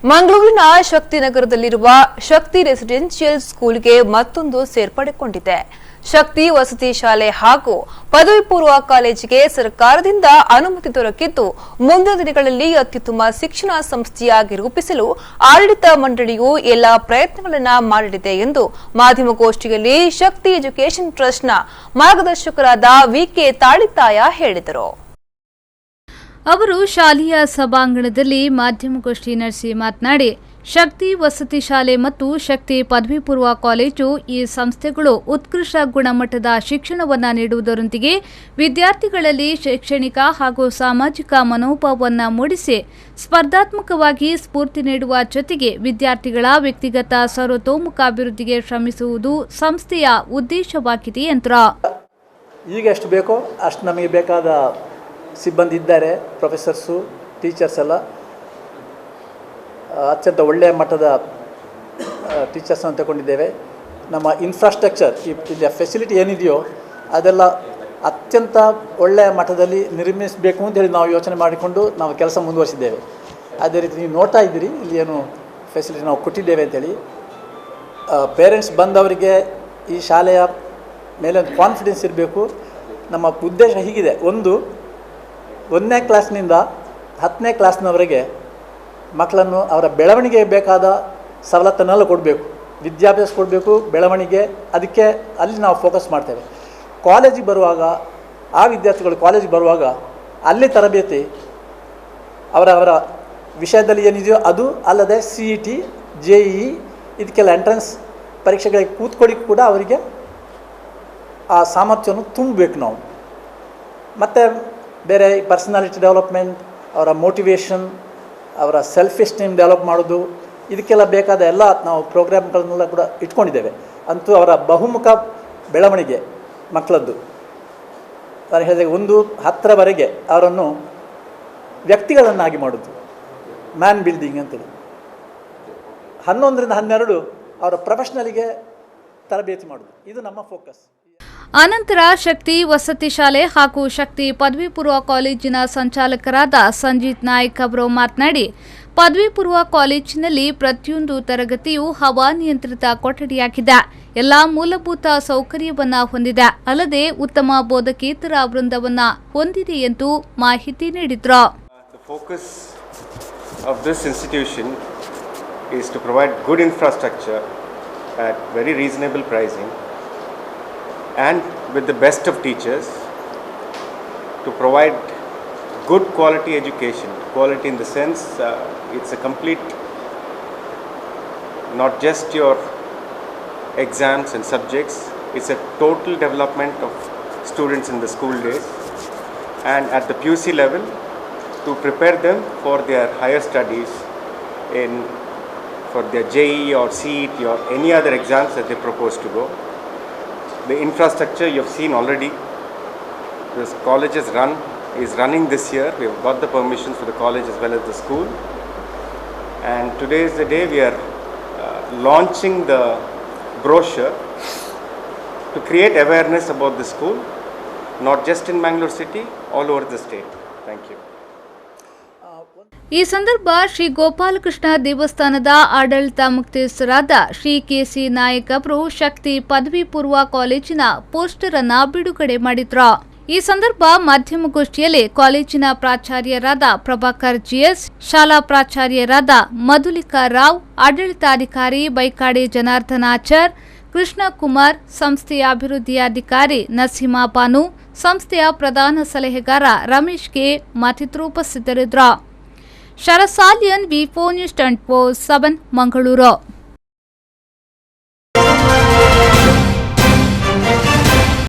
ಮಂಗಳೂರಿನ ಶಕ್ತಿನಗರದಲ್ಲಿರುವ ಶಕ್ತಿ ರೆಸಿಡೆನ್ಷಿಯಲ್ ಸ್ಕೂಲ್ಗೆ ಮತ್ತೊಂದು ಸೇರ್ಪಡೆಗೊಂಡಿದೆ. ಶಕ್ತಿ ವಸತಿ ಶಾಲೆ ಹಾಗೂ ಪದವಿ ಪೂರ್ವ ಕಾಲೇಜಿಗೆ ಸರ್ಕಾರದಿಂದ ಅನುಮತಿ ದೊರಕಿದ್ದು ಮುಂದಿನ ದಿನಗಳಲ್ಲಿ ಅತ್ಯುತ್ತಮ ಶಿಕ್ಷಣ ಸಂಸ್ಥೆಯಾಗಿ ರೂಪಿಸಲು ಆಡಳಿತ ಮಂಡಳಿಯು ಎಲ್ಲಾ ಪ್ರಯತ್ನಗಳನ್ನು ಮಾಡಲಿದೆ ಎಂದು ಮಾಧ್ಯಮಗೋಷ್ಠಿಯಲ್ಲಿ ಶಕ್ತಿ ಎಜುಕೇಷನ್ ಟ್ರಸ್ಟ್ನ ಮಾರ್ಗದರ್ಶಕರಾದ ವಿಕೆ ತಾಳಿತಾಯ ಹೇಳಿದರು. ಅವರು ಶಾಲೆಯ ಸಭಾಂಗಣದಲ್ಲಿ ಮಾಧ್ಯಮಗೋಷ್ಠಿ ನಡೆಸಿ ಮಾತನಾಡಿ, ಶಕ್ತಿ ವಸತಿ ಶಾಲೆ ಮತ್ತು ಶಕ್ತಿ ಪದವಿ ಪೂರ್ವ ಕಾಲೇಜು ಈ ಸಂಸ್ಥೆಗಳು ಉತ್ಕೃಷ್ಟ ಗುಣಮಟ್ಟದ ಶಿಕ್ಷಣವನ್ನು ನೀಡುವುದರೊಂದಿಗೆ ವಿದ್ಯಾರ್ಥಿಗಳಲ್ಲಿ ಶೈಕ್ಷಣಿಕ ಹಾಗೂ ಸಾಮಾಜಿಕ ಮನೋಭಾವವನ್ನು ಮೂಡಿಸಿ ಸ್ಪರ್ಧಾತ್ಮಕವಾಗಿ ಸ್ಫೂರ್ತಿ ನೀಡುವ ಜೊತೆಗೆ ವಿದ್ಯಾರ್ಥಿಗಳ ವ್ಯಕ್ತಿಗತ ಸರ್ವತೋಮುಖ ಅಭಿವೃದ್ಧಿಗೆ ಶ್ರಮಿಸುವುದು ಸಂಸ್ಥೆಯ ಉದ್ದೇಶವಾಗಿದೆ ಎಂದರು. ಈಗ ಎಷ್ಟು ಬೇಕೋ ಅಷ್ಟು ನಮಗೆ ಬೇಕಾದ ಸಿಬ್ಬಂದಿ ಇದ್ದಾರೆ, ಪ್ರೊಫೆಸರ್ಸು, ಟೀಚರ್ಸ್ ಎಲ್ಲ ಅತ್ಯಂತ ಒಳ್ಳೆಯ ಮಟ್ಟದ ಟೀಚರ್ಸನ್ನು ತಗೊಂಡಿದ್ದೇವೆ. ನಮ್ಮ ಇನ್ಫ್ರಾಸ್ಟ್ರಕ್ಚರ್ ಇಲ್ಲಿ ಫೆಸಿಲಿಟಿ ಏನಿದೆಯೋ ಅದೆಲ್ಲ ಅತ್ಯಂತ ಒಳ್ಳೆಯ ಮಟ್ಟದಲ್ಲಿ ನಿರ್ಮಿಸಬೇಕು ಅಂತ ಹೇಳಿ ನಾವು ಯೋಚನೆ ಮಾಡಿಕೊಂಡು ನಾವು ಕೆಲಸ ಮುಂದುವರಿಸಿದ್ದೇವೆ. ಅದೇ ರೀತಿ ನೀವು ನೋಡ್ತಾ ಇದ್ದೀರಿ ಇಲ್ಲಿ ಏನು ಫೆಸಿಲಿಟಿ ನಾವು ಕೊಟ್ಟಿದ್ದೇವೆ ಅಂತೇಳಿ. ಪೇರೆಂಟ್ಸ್ ಬಂದವರಿಗೆ ಈ ಶಾಲೆಯ ಮೇಲೆ ಒಂದು ಕಾನ್ಫಿಡೆನ್ಸ್ ಇರಬೇಕು. ನಮ್ಮ ಉದ್ದೇಶ ಹೀಗಿದೆ, 1ನೇ ಕ್ಲಾಸ್ನಿಂದ 10ನೇ ಕ್ಲಾಸ್ನವರೆಗೆ ಮಕ್ಕಳನ್ನು ಅವರ ಬೆಳವಣಿಗೆಗೆ ಬೇಕಾದ ಸವಲತ್ತನ್ನೆಲ್ಲ ಕೊಡಬೇಕು, ವಿದ್ಯಾಭ್ಯಾಸ ಕೊಡಬೇಕು, ಬೆಳವಣಿಗೆ, ಅದಕ್ಕೆ ಅಲ್ಲಿ ನಾವು ಫೋಕಸ್ ಮಾಡ್ತೇವೆ. ಕಾಲೇಜಿಗೆ ಬರುವಾಗ ಆ ವಿದ್ಯಾರ್ಥಿಗಳು ಕಾಲೇಜಿಗೆ ಬರುವಾಗ ಅಲ್ಲಿ ತರಬೇತಿ ಅವರವರ ವಿಷಯದಲ್ಲಿ ಏನಿದೆಯೋ ಅದು ಅಲ್ಲದೆ CET, JEE ಇದಕ್ಕೆಲ್ಲ ಎಂಟ್ರೆನ್ಸ್ ಪರೀಕ್ಷೆಗಳಿಗೆ ಕೂತ್ಕೊಳ್ಳಿ ಕೂಡ ಅವರಿಗೆ ಆ ಸಾಮರ್ಥ್ಯವನ್ನು ತುಂಬಬೇಕು ನಾವು. ಮತ್ತು ಬೇರೆ ಪರ್ಸನಾಲಿಟಿ ಡೆವಲಪ್ಮೆಂಟ್, ಅವರ ಮೋಟಿವೇಶನ್, ಅವರ ಸೆಲ್ಫ್ ಎಸ್ಟೀಮ್ ಡೆವಲಪ್ ಮಾಡೋದು, ಇದಕ್ಕೆಲ್ಲ ಬೇಕಾದ ಎಲ್ಲ ನಾವು ಪ್ರೋಗ್ರಾಮ್ಗಳನ್ನೆಲ್ಲ ಕೂಡ ಇಟ್ಕೊಂಡಿದ್ದೇವೆ. ಅಂತೂ ಅವರ ಬಹುಮುಖ ಬೆಳವಣಿಗೆ ಮಕ್ಕಳದ್ದು ನಾನು ಹೇಳಿದಾಗ 1-10ರವರೆಗೆ ಅವರನ್ನು ವ್ಯಕ್ತಿಗಳನ್ನಾಗಿ ಮಾಡೋದು, ಮ್ಯಾನ್ ಬಿಲ್ಡಿಂಗ್ ಅಂತೇಳಿ. 11ರಿಂದ 12 ಅವರ ಪ್ರೊಫೆಷ್ನಲಿಗೆ ತರಬೇತಿ ಮಾಡೋದು, ಇದು ನಮ್ಮ ಫೋಕಸ್. ಅನಂತರ ಶಕ್ತಿ ವಸತಿ ಶಾಲೆ ಹಾಗೂ ಶಕ್ತಿ ಪದವಿ ಪೂರ್ವ ಕಾಲೇಜಿನ ಸಂಚಾಲಕರಾದ ಸಂಜಿತ್ ನಾಯ್ಕ್ ಅವರು ಮಾತನಾಡಿ, ಪದವಿ ಪೂರ್ವ ಕಾಲೇಜಿನಲ್ಲಿ ಪ್ರತಿಯೊಂದು ತರಗತಿಯು ಹವಾನಿಯಂತ್ರಿತ ಕೊಠಡಿಯಾಗಿದೆ, ಎಲ್ಲಾ ಮೂಲಭೂತ ಸೌಕರ್ಯವನ್ನ ಹೊಂದಿದೆ, ಅಲ್ಲದೆ ಉತ್ತಮ ಬೋಧಕೇತರ ವೃಂದವನ್ನ ಹೊಂದಿದೆ ಎಂದು ಮಾಹಿತಿ ನೀಡಿದರು. The focus of this institution is to provide good infrastructure at very reasonable pricing and with the best of teachers to provide good quality education. Quality in the sense it's a complete, not just your exams and subjects, it's a total development of students in the school days and at the PUC level to prepare them for their higher studies for their JEE or CET or any other exams that they propose to go. The infrastructure you have seen already. This college is running this year. We have got the permissions for the college as well as the school. And today is the day we are launching the brochure to create awareness about the school, not just in Mangalore city, all over the state. Thank you. ಈ ಸಂದರ್ಭ ಶ್ರೀ ಗೋಪಾಲಕೃಷ್ಣ ದೇವಸ್ಥಾನದ ಆಡಳಿತ ಮುಖ್ಯಸ್ಥರಾದ Shri KC Nayak ಅವರು ಶಕ್ತಿ ಪದವಿ ಪೂರ್ವ ಕಾಲೇಜಿನ poster ಅನ್ನ ಬಿಡುಗಡೆ ಮಾಡಿದ್ರು. ಈ ಸಂದರ್ಭ ಮಾಧ್ಯಮಗೋಷ್ಠಿಯಲ್ಲಿ ಕಾಲೇಜಿನ ಪ್ರಾಚಾರ್ಯರಾದ ಪ್ರಭಾಕರ್ GS, ಶಾಲಾ ಪ್ರಾಚಾರ್ಯರಾದ ಮಧುಲಿಕಾ ರಾವ್, ಆಡಳಿತಾಧಿಕಾರಿ ಬೈಕಾಡೆ ಜನಾರ್ದನಾಚಾರ್, ಕೃಷ್ಣಕುಮಾರ್, ಸಂಸ್ಥೆಯ ಅಭಿವೃದ್ಧಿ ಅಧಿಕಾರಿ ನಸೀಮಾ ಬಾನು, ಸಂಸ್ಥೆಯ ಪ್ರಧಾನ ಸಲಹೆಗಾರ ರಮೇಶ್ ಕೆ ಮತ್ತಿತರರು ಉಪಸ್ಥಿತರಿದ್ದರು. ಶರಸಾಲಿಯನ್ V4 News 24/7 ಮಂಗಳೂರು.